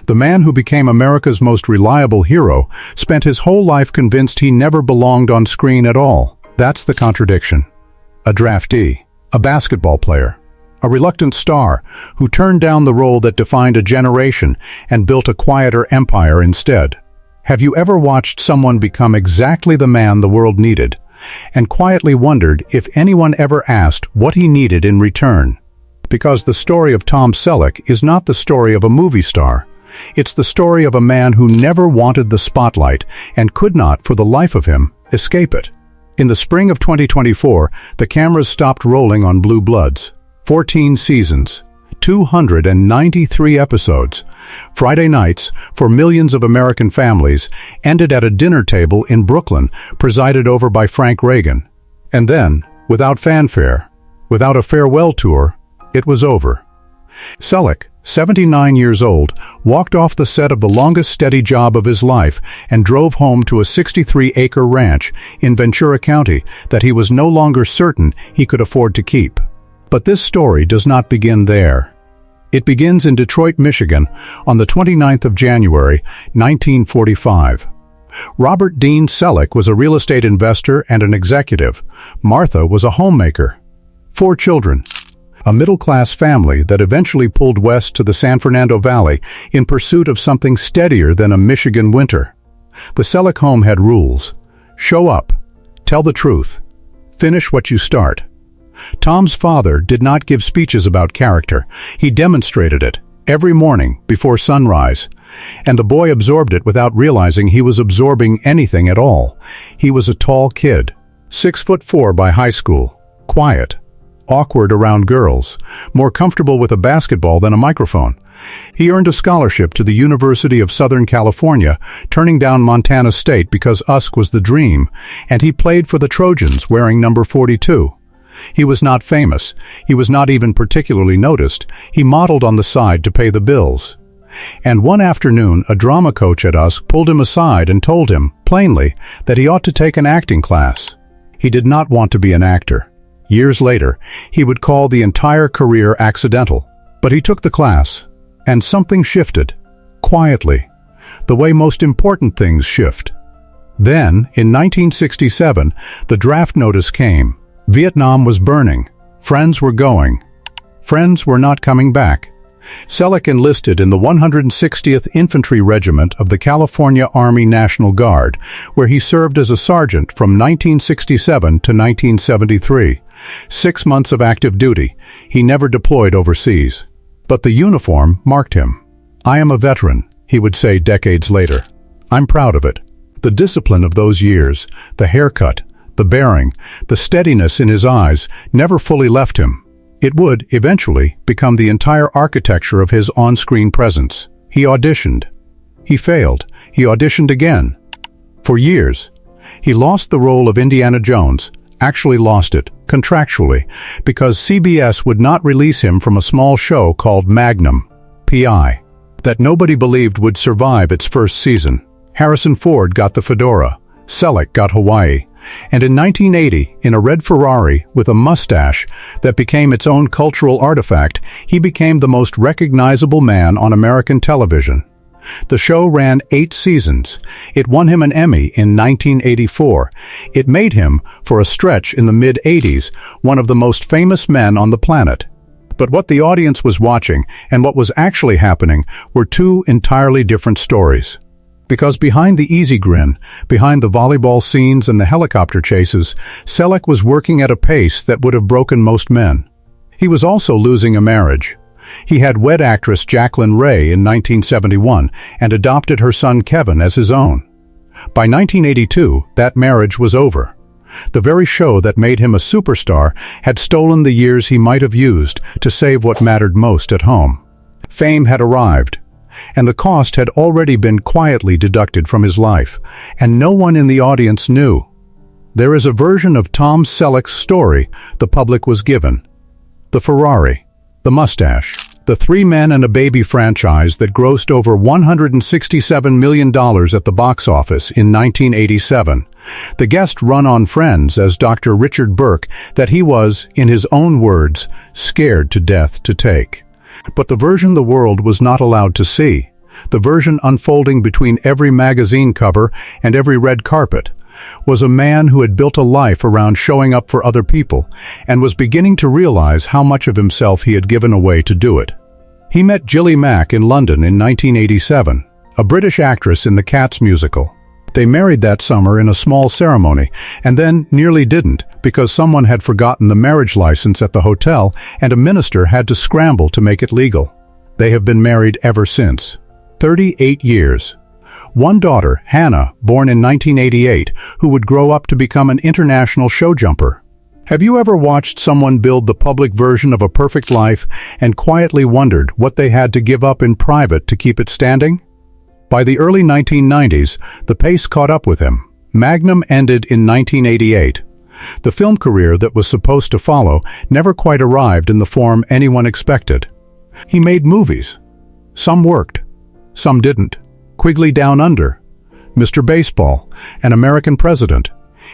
The man who became America's most reliable hero spent his whole life convinced he never belonged on screen at all. That's the contradiction. A draftee, a basketball player, a reluctant star who turned down the role that defined a generation and built a quieter empire instead. Have you ever watched someone become exactly the man the world needed, and quietly wondered if anyone ever asked what he needed in return? Because the story of Tom Selleck is not the story of a movie star. It's the story of a man who never wanted the spotlight and could not, for the life of him, escape it. In the spring of 2024, the cameras stopped rolling on Blue Bloods. 14 seasons, 293 episodes. Friday nights, for millions of American families, ended at a dinner table in Brooklyn, presided over by Frank Reagan. And then, without fanfare, without a farewell tour, it was over. Selleck, 79 years old, walked off the set of the longest steady job of his life and drove home to a 63-acre ranch in Ventura County that he was no longer certain he could afford to keep. But this story does not begin there. It begins in Detroit, Michigan, on the 29th of January, 1945. Robert Dean Selleck was a real estate investor and an executive. Martha was a homemaker. 4 children. A middle-class family that eventually pulled west to the San Fernando Valley in pursuit of something steadier than a Michigan winter. The Selleck home had rules. Show up. Tell the truth. Finish what you start. Tom's father did not give speeches about character. He demonstrated it every morning before sunrise, and the boy absorbed it without realizing he was absorbing anything at all. He was a tall kid, 6'4" by high school, quiet, awkward around girls, more comfortable with a basketball than a microphone. He earned a scholarship to the University of Southern California, turning down Montana State because USC was the dream, and he played for the Trojans wearing number 42. He was not famous. He was not even particularly noticed. He modeled on the side to pay the bills. And one afternoon, a drama coach at USC pulled him aside and told him, plainly, that he ought to take an acting class. He did not want to be an actor. Years later, he would call the entire career accidental. But he took the class, and something shifted, quietly, the way most important things shift. Then, in 1967, the draft notice came. Vietnam was burning. Friends were going. Friends were not coming back. Selleck enlisted in the 160th Infantry Regiment of the California Army National Guard, where he served as a sergeant from 1967 to 1973. 6 months of active duty. He never deployed overseas. But the uniform marked him. "I am a veteran," he would say decades later. "I'm proud of it." The discipline of those years, the haircut, the bearing, the steadiness in his eyes never fully left him. It would, eventually, become the entire architecture of his on-screen presence. He auditioned. He failed. He auditioned again. For years, he lost the role of Indiana Jones, actually lost it, contractually, because CBS would not release him from a small show called Magnum P.I. that nobody believed would survive its first season. Harrison Ford got the fedora. Selleck got Hawaii. And in 1980, in a red Ferrari with a mustache that became its own cultural artifact, he became the most recognizable man on American television. The show ran 8 seasons. It won him an Emmy in 1984. It made him, for a stretch in the mid-80s, one of the most famous men on the planet. But what the audience was watching and what was actually happening were 2 entirely different stories. Because behind the easy grin, behind the volleyball scenes and the helicopter chases, Selleck was working at a pace that would have broken most men. He was also losing a marriage. He had wed actress Jacqueline Ray in 1971 and adopted her son Kevin as his own. By 1982, that marriage was over. The very show that made him a superstar had stolen the years he might have used to save what mattered most at home. Fame had arrived, and the cost had already been quietly deducted from his life, and no one in the audience knew. There is a version of Tom Selleck's story the public was given. The Ferrari, the mustache, the 3 Men and a Baby franchise that grossed over $167 million at the box office in 1987. The guest run on Friends as Dr. Richard Burke that he was, in his own words, scared to death to take. But the version the world was not allowed to see. the version unfolding between every magazine cover and every red carpet, was a man who had built a life around showing up for other people and was beginning to realize how much of himself he had given away to do it. He met Gilly Mack in London in 1987, a British actress in the Cats musical. They married that summer in a small ceremony, and then nearly didn't because someone had forgotten the marriage license at the hotel and a minister had to scramble to make it legal. They have been married ever since. 38 years. One daughter, Hannah, born in 1988, who would grow up to become an international show jumper. Have you ever watched someone build the public version of a perfect life and quietly wondered what they had to give up in private to keep it standing? By the early 1990s, the pace caught up with him. Magnum ended in 1988. The film career that was supposed to follow never quite arrived in the form anyone expected. He made movies. Some worked. Some didn't. Quigley Down Under, Mr. Baseball, An American President.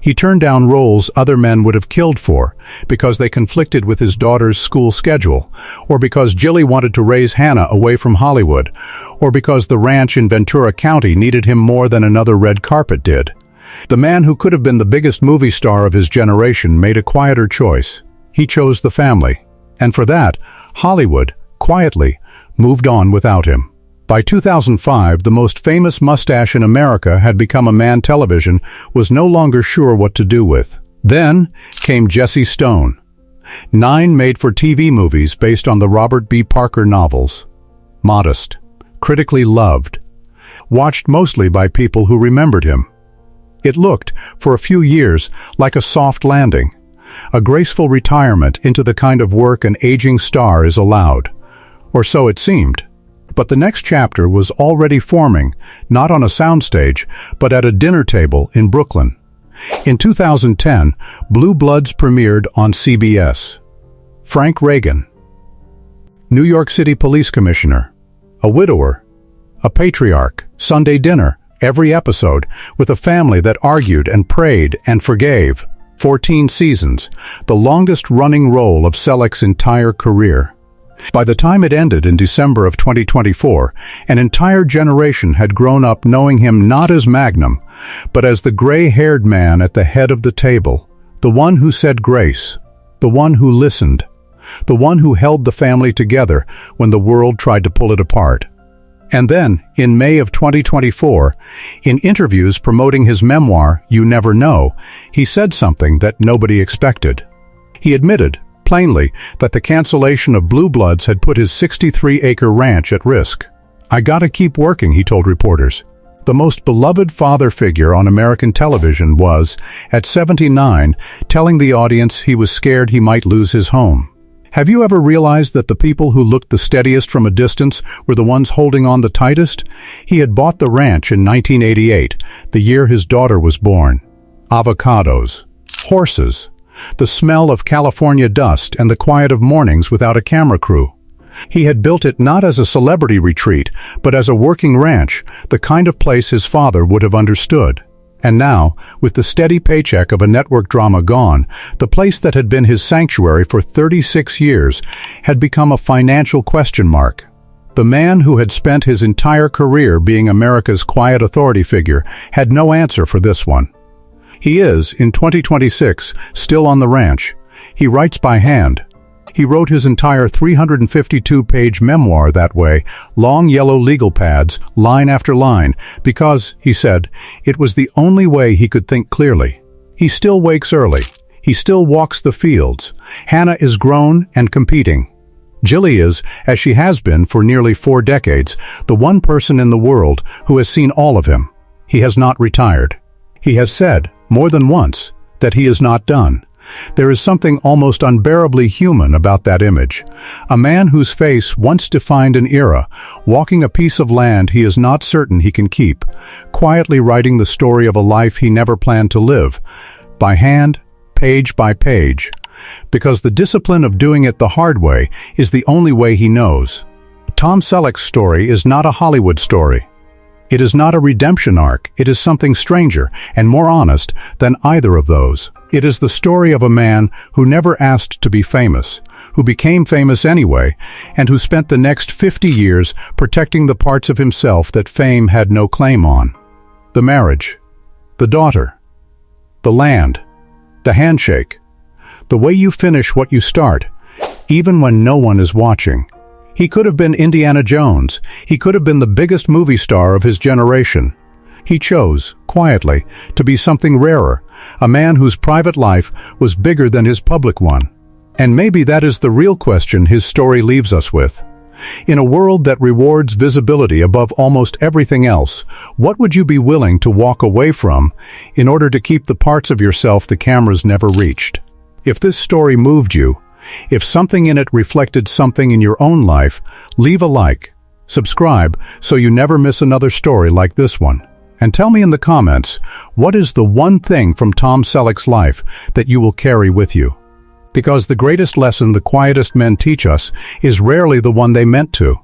He turned down roles other men would have killed for because they conflicted with his daughter's school schedule, or because Gilly wanted to raise Hannah away from Hollywood, or because the ranch in Ventura County needed him more than another red carpet did. The man who could have been the biggest movie star of his generation made a quieter choice. He chose the family, and for that, Hollywood, quietly, moved on without him. By 2005, the most famous mustache in America had become a man television was no longer sure what to do with. Then came Jesse Stone. 9 made-for-TV movies based on the Robert B. Parker novels. Modest, critically loved, watched mostly by people who remembered him. It looked, for a few years, like a soft landing, a graceful retirement into the kind of work an aging star is allowed. Or so it seemed. But the next chapter was already forming, not on a soundstage, but at a dinner table in Brooklyn. In 2010, Blue Bloods premiered on CBS. Frank Reagan, New York City Police Commissioner, a widower, a patriarch, Sunday dinner, every episode, with a family that argued and prayed and forgave. 14 seasons, the longest-running role of Selleck's entire career. By the time it ended in December of 2024, an entire generation had grown up knowing him not as Magnum, but as the gray-haired man at the head of the table, the one who said grace, the one who listened, the one who held the family together when the world tried to pull it apart. And then, in May of 2024, in interviews promoting his memoir, You Never Know, he said something that nobody expected. He admitted, plainly, that the cancellation of Blue Bloods had put his 63-acre ranch at risk. "I gotta keep working," he told reporters. The most beloved father figure on American television was, at 79, telling the audience he was scared he might lose his home. Have you ever realized that the people who looked the steadiest from a distance were the ones holding on the tightest? He had bought the ranch in 1988, the year his daughter was born. Avocados, horses, the smell of California dust and the quiet of mornings without a camera crew. He had built it not as a celebrity retreat, but as a working ranch, the kind of place his father would have understood. And now, with the steady paycheck of a network drama gone, the place that had been his sanctuary for 36 years had become a financial question mark. The man who had spent his entire career being America's quiet authority figure had no answer for this one. He is, in 2026, still on the ranch. He writes by hand. He wrote his entire 352-page memoir that way, long yellow legal pads, line after line, because, he said, it was the only way he could think clearly. He still wakes early. He still walks the fields. Hannah is grown and competing. Gilly is, as she has been for nearly 4 decades, the one person in the world who has seen all of him. He has not retired. He has said, more than once, that he is not done. There is something almost unbearably human about that image. A man whose face once defined an era, walking a piece of land he is not certain he can keep, quietly writing the story of a life he never planned to live, by hand, page by page, because the discipline of doing it the hard way is the only way he knows. Tom Selleck's story is not a Hollywood story. It is not a redemption arc, it is something stranger and more honest than either of those. It is the story of a man who never asked to be famous, who became famous anyway, and who spent the next 50 years protecting the parts of himself that fame had no claim on. The marriage, the daughter, the land, the handshake, the way you finish what you start, even when no one is watching. He could have been Indiana Jones. He could have been the biggest movie star of his generation. He chose, quietly, to be something rarer, a man whose private life was bigger than his public one. And maybe that is the real question his story leaves us with. In a world that rewards visibility above almost everything else, what would you be willing to walk away from in order to keep the parts of yourself the cameras never reached? If this story moved you, if something in it reflected something in your own life, leave a like, subscribe so you never miss another story like this one. And tell me in the comments, what is the one thing from Tom Selleck's life that you will carry with you? Because the greatest lesson the quietest men teach us is rarely the one they meant to.